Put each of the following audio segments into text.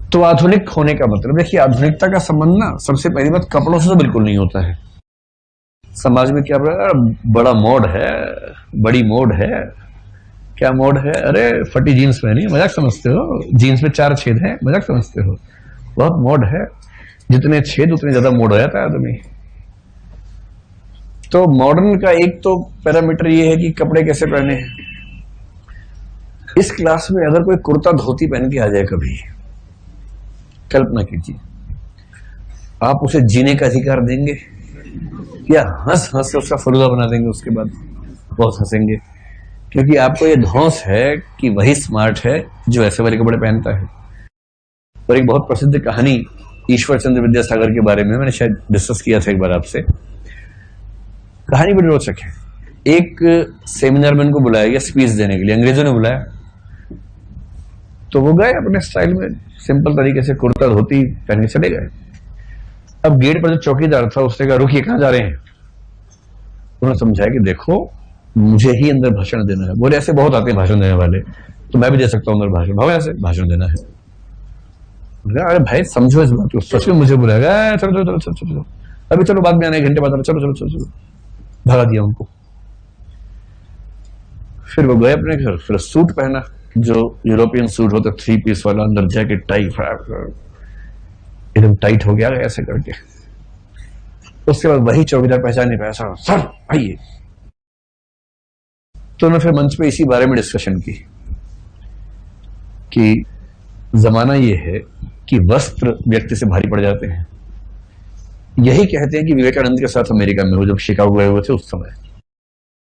तो आधुनिक होने का मतलब, देखिए आधुनिकता का संबंध ना सबसे पहली बात कपड़ों से तो बिल्कुल नहीं होता है। समाज में क्या बड़ा मोड है, बड़ी मोड है, क्या मोड है, अरे फटी जीन्स पहनी मजाक समझते हो, जीन्स में 4 छेद हैं मजाक समझते हो, बहुत मोड है, जितने छेद उतने ज्यादा मोड हो जाता है आदमी। तो मॉडर्न का एक तो पैरामीटर ये है कि कपड़े कैसे पहने हैं। इस क्लास में अगर कोई कुर्ता धोती पहन के आ जाए कभी, कल्पना कीजिए, आप उसे जीने का अधिकार देंगे या हंस हंस से उसका फलूदा बना देंगे, उसके बाद बहुत हंसेंगे, क्योंकि आपको ये धौंस है कि वही स्मार्ट है जो ऐसे वाले कपड़े पहनता है। और एक बहुत प्रसिद्ध कहानी ईश्वर चंद्र विद्यासागर के बारे में मैंने शायद डिस्कस किया था एक बार आपसे। कहानी बड़ी रोचक है। एक सेमिनार में उनको बुलाया गया स्पीच देने के लिए, अंग्रेजों ने बुलाया, तो वो गए अपने स्टाइल में, सिंपल तरीके से कुर्ता धोती पहन के चले गए। अब गेट पर जो चौकीदार था उसने कहा रुकिए, कहां जा रहे हैं? उन्होंने समझाया कि देखो मुझे ही अंदर भाषण देना है। बोले ऐसे बहुत आते हैं भाषण देने वाले, तो मैं भी दे सकता हूं अंदर भाषण, भाव ऐसे भाषण देना है। अरे भाई समझो इस बात को, सच में मुझे बुलाएगा, चलो चलो चलो चलो, अभी चलो बाद में आने, 1 घंटे बाद, चलो चलो चलो चलो, भगा दिया उनको। फिर वो गए अपने घर, फिर सूट पहना, जो यूरोपियन सूट होता 3 पीस वाला, अंदर जैकेट टाई, एकदम टाइट हो गया ऐसे करके। उसके बाद वही चौकीदार पहचान नहीं पाया, सर आइए। तो उन्होंने फिर मंच पे इसी बारे में डिस्कशन की कि जमाना ये है कि वस्त्र व्यक्ति से भारी पड़ जाते हैं। यही कहते हैं कि विवेकानंद के साथ अमेरिका में वो जब शिकागो गए हुए थे उस समय,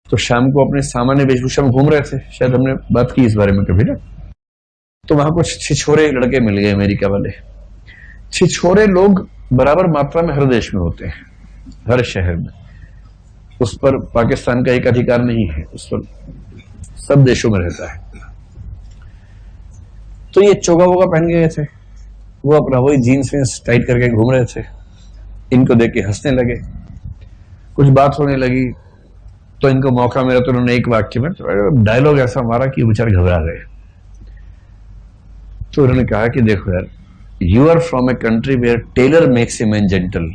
तो शाम को अपने सामान्य वेशभूषा में घूम रहे थे, शायद हमने बात की इस बारे में कभी ना। तो वहां कुछ छिछोरे लड़के मिल गए अमेरिका वाले। छिछोरे लोग बराबर मात्रा में हर देश में होते हैं, हर शहर में, उस पर पाकिस्तान का एक अधिकार नहीं है, उस पर सब देशों में रहता है। तो ये चोगा वोगा पहन गए थे, वो अपना वही जीन्स में टाइट करके घूम रहे थे। इनको देख के हंसने लगे, कुछ बात होने लगी, तो इनको मौका मिला तो उन्होंने एक वाक्य में डायलॉग ऐसा मारा कि बेचारे घबरा गए। तो उन्होंने कहा कि देखो यार, you are from a country where tailor makes a man gentle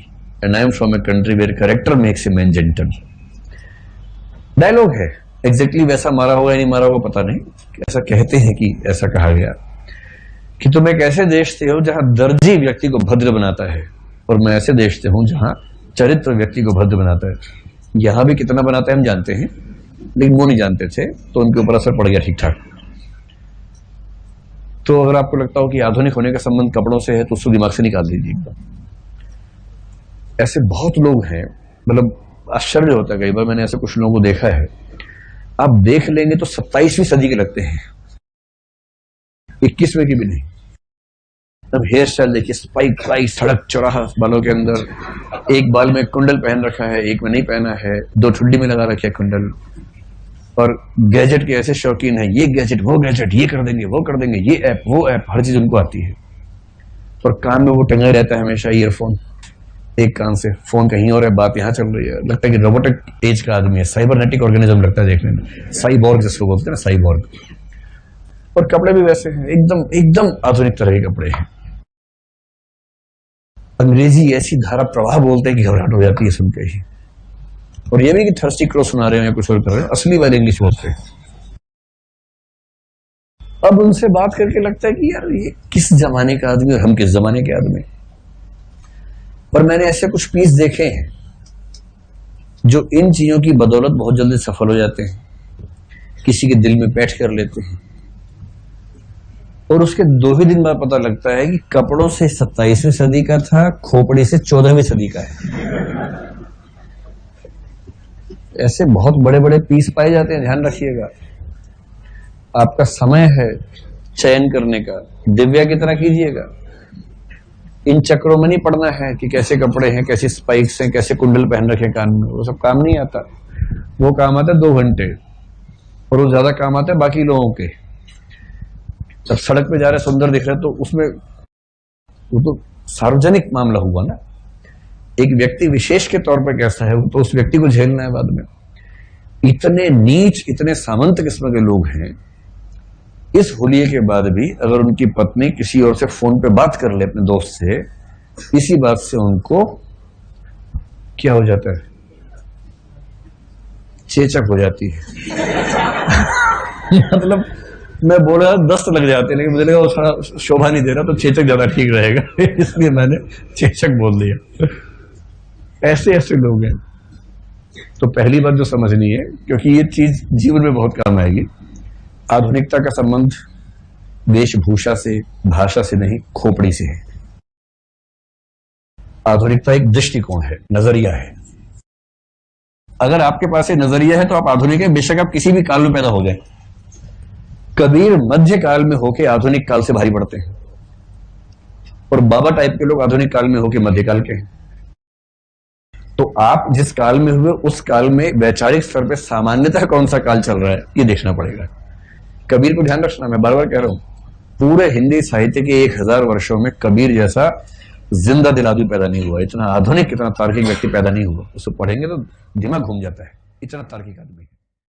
and I am from a country where character makes a man gentle. Dialogue है, एग्जैक्टली वैसा मारा होगा या नहीं मारा होगा पता नहीं, ऐसा कहते हैं कि ऐसा कहा गया कि तुम एक ऐसे देश से हो जहां दर्जी व्यक्ति को भद्र बनाता है, और मैं ऐसे देश से हूं जहां चरित्र व्यक्ति को भद्र बनाता है। यहां भी कितना बनाता है हम जानते हैं, लेकिन वो नहीं जानते थे, तो उनके ऊपर असर पड़ गया ठीक ठाक। तो अगर आपको लगता हो कि आधुनिक होने का संबंध कपड़ों से है तो उसको दिमाग से निकाल दीजिए एकदम। ऐसे बहुत लोग हैं, मतलब आश्चर्य होता है कई बार, मैंने ऐसे कुछ लोगों को देखा है, आप देख लेंगे तो 27वीं सदी के लगते हैं, 21वें की भी नहीं। अब हेयर स्टाइल देखिए, स्पाइक स्पाइक, सड़क चौराहा बालों के अंदर, एक बाल में कुंडल पहन रखा है, एक में नहीं पहना है, 2 ठुड्डी में लगा रखे है कुंडल, और गैजेट के ऐसे शौकीन है, ये गैजेट वो गैजेट, ये कर देंगे वो कर देंगे, ये ऐप वो ऐप, हर चीज उनको आती है। और कान में वो टंगा रहता है हमेशा ईयरफोन, एक कान से फोन कहीं और है, बात यहाँ चल रही है, लगता है कि रोबोटिक एज का आदमी है, साइबरनेटिक ऑर्गेनिज्म लगता है देखने में, साइबॉर्ग जिसको बोलते हैं ना, साइबॉर्ग। और कपड़े भी वैसे हैं, एकदम एकदम आधुनिक तरह के कपड़े हैं। अंग्रेजी ऐसी धारा प्रवाह बोलते हैं कि घबराहट हो जाती है सुन के ही। और ये भी कि थर्स्टी क्रॉ सुना रहे हैं या कुछ और कर रहे हैं, असली वाले इंग्लिश बोलते हैं। अब उनसे बात करके लगता है कि यार ये किस जमाने का आदमी और हम किस जमाने के आदमी। और मैंने ऐसे कुछ पीस देखे हैं जो इन चीजों की बदौलत बहुत जल्दी सफल हो जाते हैं, किसी के दिल में बैठ कर लेते हैं, और उसके 2 ही दिन बाद पता लगता है कि कपड़ों से 27वीं सदी का था, खोपड़ी से 14वीं सदी का है। ऐसे बहुत बड़े बड़े पीस पाए जाते हैं, ध्यान रखिएगा। आपका समय है चयन करने का, दिव्या की तरह कीजिएगा। इन चक्रों में नहीं पड़ना है कि कैसे कपड़े हैं, कैसी स्पाइक्स हैं, कैसे कुंडल पहन रखे कान में, वो सब काम नहीं आता। वो काम आता है 2 घंटे, और वो ज्यादा काम आता है बाकी लोगों के। जब सड़क पे जा रहे सुंदर दिख रहे तो उसमें वो तो सार्वजनिक मामला हुआ ना, एक व्यक्ति विशेष के तौर पर कैसा है तो उस व्यक्ति को झेलना है बाद में। इतने नीच, इतने सामंत किस्म के लोग हैं इस हुलिये के बाद भी अगर उनकी पत्नी किसी और से फोन पे बात कर ले अपने दोस्त से, इसी बात से उनको क्या हो जाता है, चेचक हो जाती है। मतलब मैं बोल रहा दस्त लग जाते हैं, लेकिन मुझे लगा वो थोड़ा शोभा नहीं दे रहा, तो चेचक ज्यादा ठीक रहेगा, इसलिए मैंने चेचक बोल दिया। ऐसे ऐसे लोग हैं। तो पहली बात जो समझनी है, क्योंकि ये चीज जीवन में बहुत काम आएगी, आधुनिकता का संबंध वेशभूषा से, भाषा से नहीं, खोपड़ी से है। आधुनिकता एक दृष्टिकोण है, नजरिया है। अगर आपके पास ये नजरिया है तो आप आधुनिक हैं, बेशक आप किसी भी काल में पैदा हो जाए। कबीर मध्य काल में होके आधुनिक काल से भारी पड़ते हैं, और बाबा टाइप के लोग आधुनिक काल में होके मध्यकाल के हैं। तो आप जिस काल में हुए उस काल में वैचारिक स्तर पे सामान्यतः कौन सा काल चल रहा है, ये देखना पड़ेगा। कबीर को ध्यान रखना, मैं बार बार कह रहा हूं, पूरे हिंदी साहित्य के 1000 वर्षों में कबीर जैसा जिंदा दिल आदमी पैदा नहीं हुआ, इतना आधुनिक, इतना तार्किक व्यक्ति पैदा नहीं हुआ। उसको पढ़ेंगे तो दिमाग घूम जाता है, इतना तार्किक आदमी।